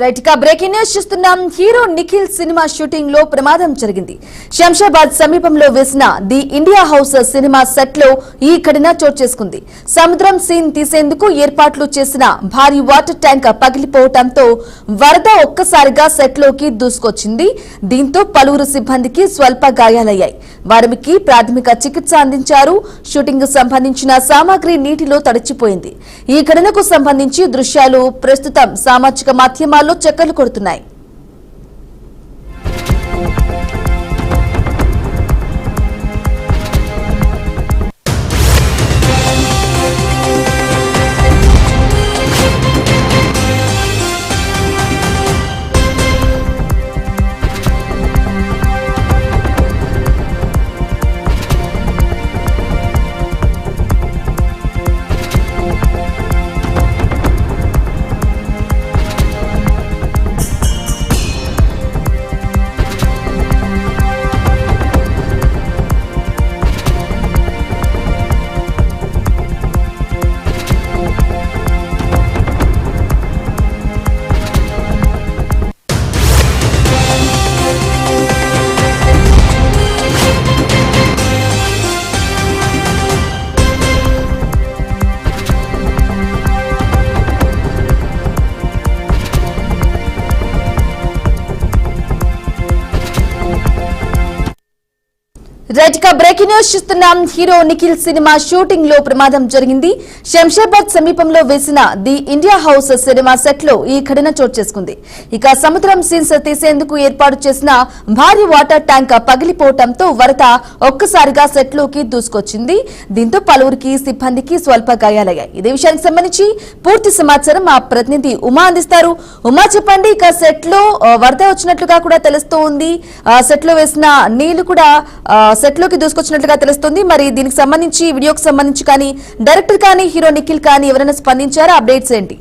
Right గా breaking news చూస్తున్నాం. Hero Nikhil cinema shooting లో ప్రమాదం జరిగింది. శంషాబాద్ సమీపంలో వేసిన the India house cinema set లో ఈ ఘటన చోటు చేసుకుంది. సముద్రం సీన్ తీసేందుకు ఏర్పాట్లు చేసిన భారీ వాటర్ ట్యాంక్ పగిలిపోవడంతో వరద ఒక్కసారిగా సెట్ లోకి దూసుకొచ్చింది. దీంతో పలువురు సిబ్బందికి స్వల్ప గాయాలయ్యాయి. వారికి ప్రాథమిక చికిత్స అందించారు. షూటింగ్ కు సంబంధించిన సామాగ్రి నీటిలో తడిచిపోయింది. ఈ ఘటనకు సంబంధించి దృశ్యాలు ప్రస్తుతం సామాజిక మాధ్యమాల్లో చక్కర్లు కొడుతున్నాయి. రైట్ గా బ్రేకింగ్ న్యూస్ చూస్తున్నాం. హీరో నిఖిల్ సినిమా షూటింగ్ లో ప్రమాదం జరిగింది. శంషాబాద్ సమీపంలో వేసిన the India house cinema set లో ఈ ఘటన చోటు చేసుకుంది. ఇక సముద్రం సీన్స్ తీసేందుకు ఏర్పాటు చేసిన భారీ వాటర్ ట్యాంక్ పగిలిపోవడంతో వరద ఒక్కసారిగా సెట్ లోకి దూసుకొచ్చింది. దీంతో పలువురికి సిబ్బందికి స్వల్ప గాయాలయ్యాయి. ఇదే విషయానికి సంబంధించి పూర్తి సమాచారం మా ప్రతినిధి ఉమా అందిస్తారు. ఉమా, చెప్పండి. ఇక సెట్ లో వరద వచ్చినట్లుగా కూడా తెలుస్తోంది. సెట్ లో వేసిన నీళ్లు కూడా సెట్ లోకి దూసుకొచ్చినట్లుగా తెలుస్తుంది. మరి దీనికి సంబంధించి వీడియోకి సంబంధించి కానీ డైరెక్టర్ కానీ హీరో నిఖిల్ కానీ ఎవరైనా స్పందించారా? అప్డేట్స్ ఏంటి?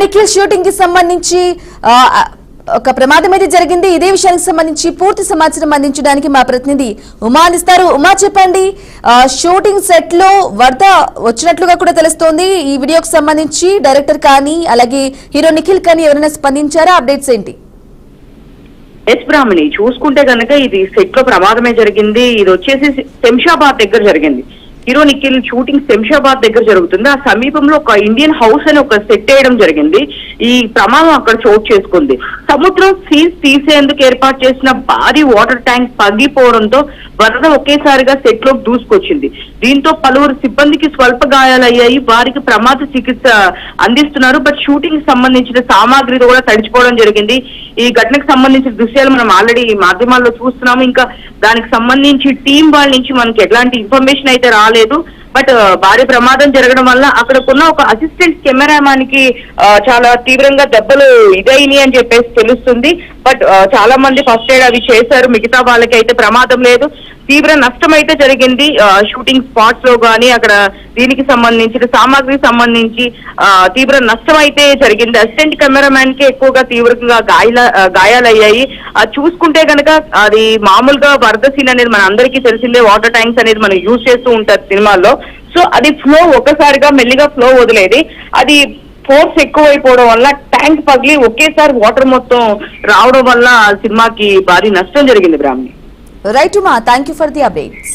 నిఖిల్ షూటింగ్ కి సంబంధించి ఒక ప్రమాదం అయితే జరిగింది. ఇదే విషయానికి సంబంధించి పూర్తి సమాచారం అందించడానికి మా ప్రతినిధి ఉమా అందిస్తారు. ఉమా, చెప్పండి. షూటింగ్ సెట్ లో వరద వచ్చినట్లుగా కూడా తెలుస్తోంది. ఈ వీడియోకి సంబంధించి డైరెక్టర్ కానీ అలాగే హీరో నిఖిల్ కానీ ఎవరైనా స్పందించారా? అప్డేట్స్ ఏంటి? ఎస్ బ్రాహ్మణి, చూసుకుంటే కనుక ఇది సెట్ లో ప్రమాదమే జరిగింది. ఇది వచ్చేసి శంషాబాద్ దగ్గర జరిగింది. హీరో నిఖిల్ షూటింగ్ శంషాబాద్ దగ్గర జరుగుతుంది. ఆ సమీపంలో ఒక ఇండియన్ హౌస్ అని ఒక సెట్ వేయడం జరిగింది. ఈ ప్రమాదం అక్కడ చోటు చేసుకుంది. సముద్రం సీన్స్ తీసేందుకు ఏర్పాటు చేసిన భారీ వాటర్ ట్యాంక్ పగిలిపోవడంతో వరద ఒకేసారిగా సెట్ లోకి దూసుకొచ్చింది. దీంతో పలువురు సిబ్బందికి స్వల్ప గాయాలయ్యాయి. వారికి ప్రమాద చికిత్స అందిస్తున్నారు. బట్ షూటింగ్ సంబంధించిన సామాగ్రి కూడా తడిచిపోవడం జరిగింది. ఈ ఘటనకు సంబంధించిన దృశ్యాలు మనం ఆల్రెడీ మాధ్యమాల్లో చూస్తున్నాము. ఇంకా దానికి సంబంధించి టీం వాళ్ళ నుంచి మనకి ఎలాంటి ఇన్ఫర్మేషన్ అయితే రాలేదు. బట్ భారీ ప్రమాదం జరగడం వల్ల అక్కడకున్న ఒక అసిస్టెంట్ కెమెరామాన్ కి చాలా తీవ్రంగా దెబ్బలు ఇదైనాయి అని చెప్పేసి తెలుస్తుంది. బట్ చాలా మంది ఫస్ట్ ఎయిడ్ అవి చేశారు. మిగతా వాళ్ళకి అయితే ప్రమాదం లేదు. తీవ్ర నష్టం అయితే జరిగింది. షూటింగ్ స్పాట్స్ లో గానీ అక్కడ దీనికి సంబంధించిన సామాగ్రికి సంబంధించి తీవ్ర నష్టం అయితే జరిగింది. అసిస్టెంట్ కెమెరామ్యాన్ కి ఎక్కువగా తీవ్రంగా గాయాలయ్యాయి. చూసుకుంటే కనుక అది మామూలుగా వరద సీన్ అనేది మన అందరికీ తెలిసిందే. వాటర్ ట్యాంక్స్ అనేది మనం యూజ్ చేస్తూ ఉంటారు సినిమాల్లో. సో అది ఫ్లో ఒక్కసారిగా మెల్లిగా ఫ్లో వదిలేది. అది ఫోర్స్ ఎక్కువైపోవడం వల్ల ట్యాంక్ పగిలి ఒకేసారి వాటర్ మొత్తం రావడం వల్ల సినిమాకి భారీ నష్టం జరిగింది. Brahmani. Right Uma, thank you for the updates.